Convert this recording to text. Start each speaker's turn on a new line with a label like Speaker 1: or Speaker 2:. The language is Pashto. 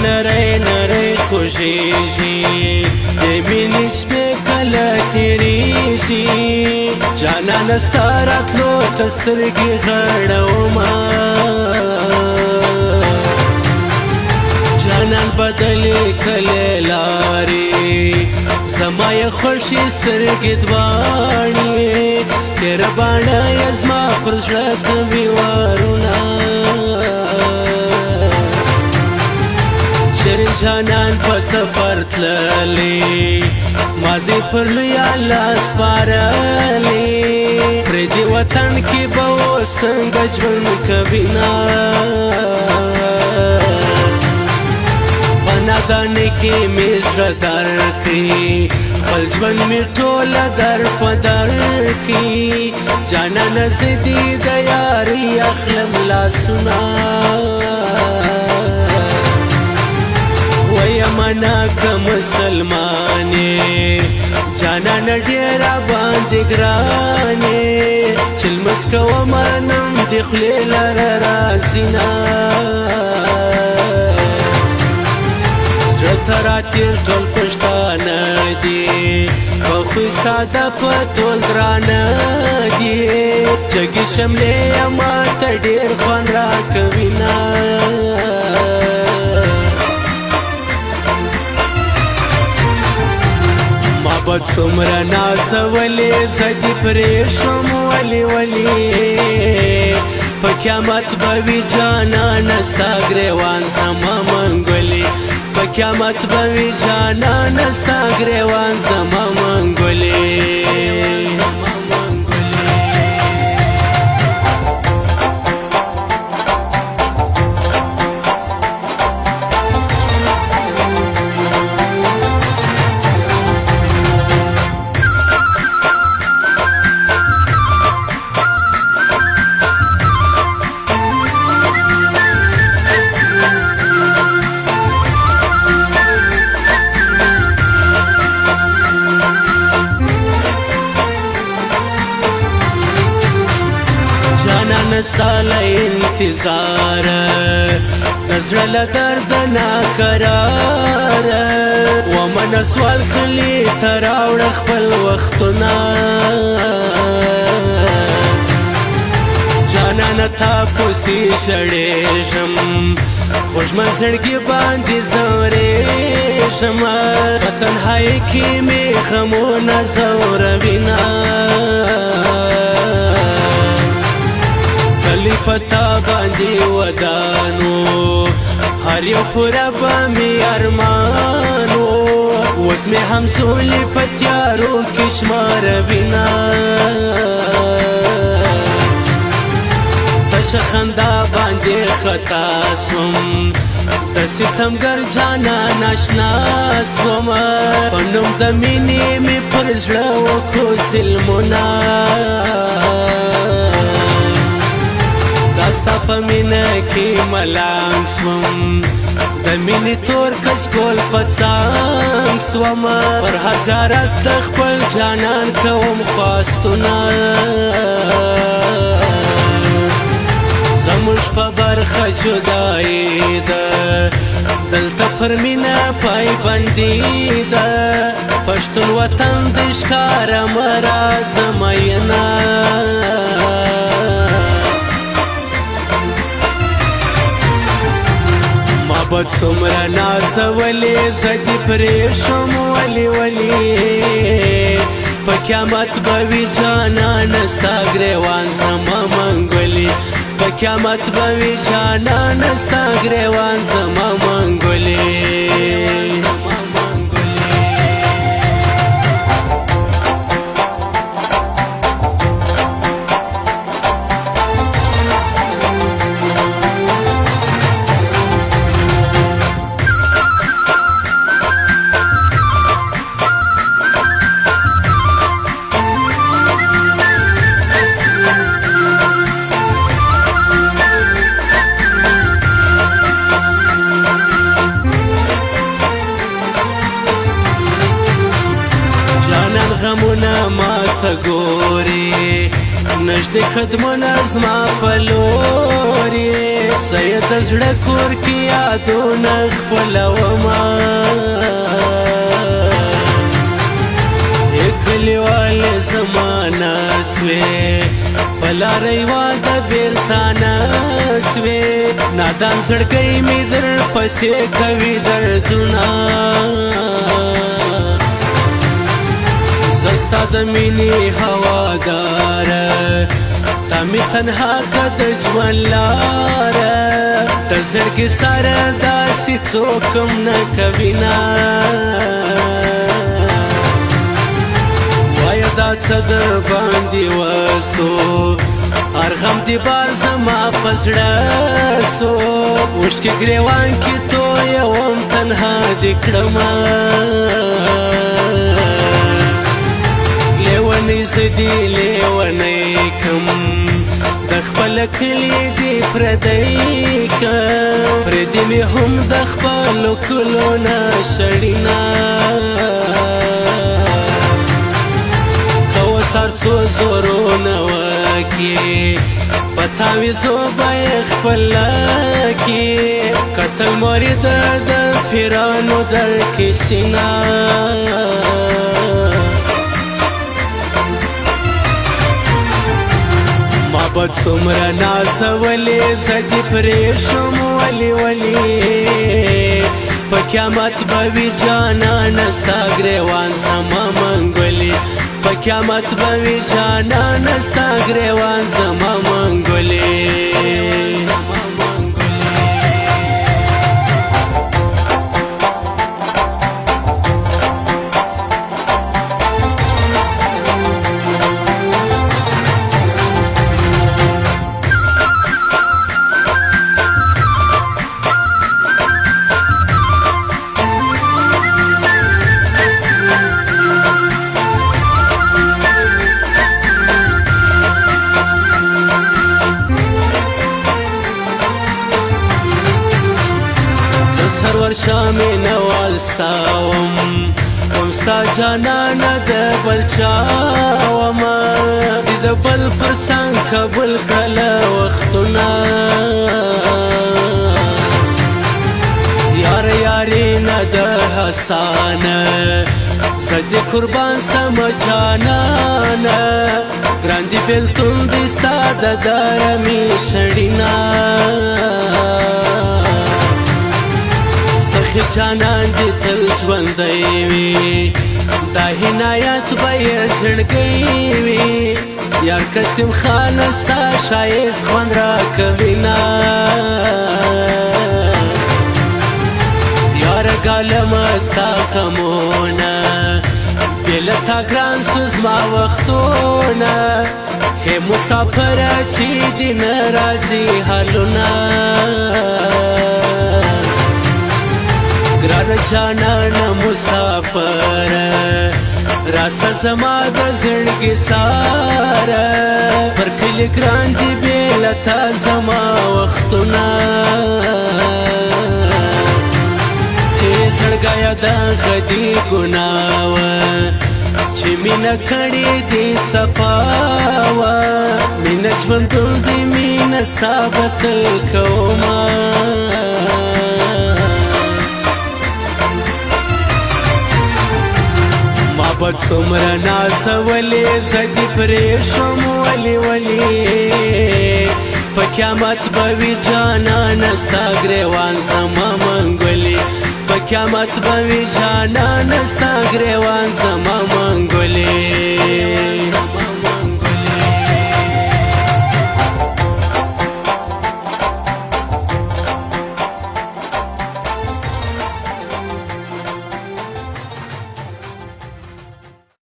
Speaker 1: نری نری خوشیږي د مینې شپې کله تېرېږي جانانه ستا راتلو ته سترګې غړومه جانان بدلې کلې لارې زما یې خوښې سترګې دواړې تېره باڼه یې زما پر زړه کوي وارونه شیرین جانان په سفر تللی ما دې پر لوی الله سپارلی پردي وطن کې به اوس څنګه ژوند کوینه په نادانۍ کې مې زړه درکړي خپل ژوند مې ټوله در په در کړي جانانه زه دې د یارۍ اخلم لاسونه ویمنا که مسلمانې جانانه ډېره باندې ګرانې چې لمونځ کومه نوم دې خولې لره راځينه زړه ته راتېر ټول پښتانه دي په خوی ساده په ټول ګرانه دي جګې شملې یې ماته ډېر خوند راکوینه بد څومره نازولې زه دې پرېښم ولې ولې په قیامت به وي جانانه ستا ګرېوان زما منګولې په قیامت به وي جانانه ستا ګرېوان زما منګولې ستا له انتظاره د زړه له درده ناقراره ومنه سوال خلي ته راوړه خپل وختونه جانانه تا پسې ژړېږم خوږمن زړګي باندې ځورېږم په تنهایۍ کې مې غمونه ځوروینه پتا باندې ودانو هر یو پوره به مې ارمانو اوس مې همزولې په تیارو کې شماروینه تشه خندا باندې خطا سوم د ستمګر جانان اشنا سوم په نوم د مینې مې پر زړه وکړو ظلمونه ستا په مینه کې ملنګ سوم د مینې تور کچکول په څنګ سوم پر هزارت د خپل جانان کوم خواستونه زموږ په برخه جدایي ده دلته پر مینه پایبندي ده پښتون وطن د ښکاره مه راځه مینه بد څومره نازولې زه دې پرېښم ولې ولې په قیامت به وي جانانه ستا ګرېوان زما منګولې په قیامت به وي جانانه ستا ګرېوان زما منګولې ماته ګورې نږدې قدمونه زما په لورې زه یې د زړه کور کې یادونه خپلومه کلیوالې زما نسوې په لاره یې واده بېلتانه سوې نادان زړګی مې در پسې کوي دردونه زه ستا د مینې هواداره تا مې تنها که د ژوند لاره د زړګي سره داسې څوک هم نه کوینه دا څه در باندې وسو هر غم دې بار زما په زړه سو اوښکې ګریوان کې تویوم تنها دې کړمه لیونی زه دې لیونی کم د خپله کلي دې پردی کم پردي مې هم د خپلو کلو نه شړینه سر څو زورونه وکړي په تاویزو به یې خپله کړي کتل مورې د پیرانو در کې سینه ما به څومره نازولې زه دې پرېښم ولې ولې په قیامت به وي جانانه ستا ګریوان زما منګولې په قیامت به وي جانانه ستا ګریوان زما منګولې سرور شامې نوال ستاوم وم ستا جانانه د بل چا ومه دې د بل پر څنګ قبول کړله وختونه یار یارې نه د حسانه زه دې قربان سم جانانه ګران دې بېلتون دې ستا د داره مې شړینه جانان دې تل ژوندی وي دا حنایت به یې زړګی وي یار قسیم خانه ستا ښایست خوند راکوینه یاره ګالمه ستا غمونه بې له تا ګران سو زما وختونه هې مسافره چې دې نه راځي حالونه ګرانه جانانه مسافره راسه زما د زړګي ساره پر کلي ګران دي بې له تا زما وختونه ای زړګیه دغه دې ګناه وه چې مینه کړې دې صفا وه مینه ژوندون دې مینه ستا به تل کومه به څومره نازولې زه دې پرېښم ولې ولې په قیامت به وي جانانه ستا ګریوان زما منګولې په قیامت به وي جانانه ستا ګریوان زما منګولې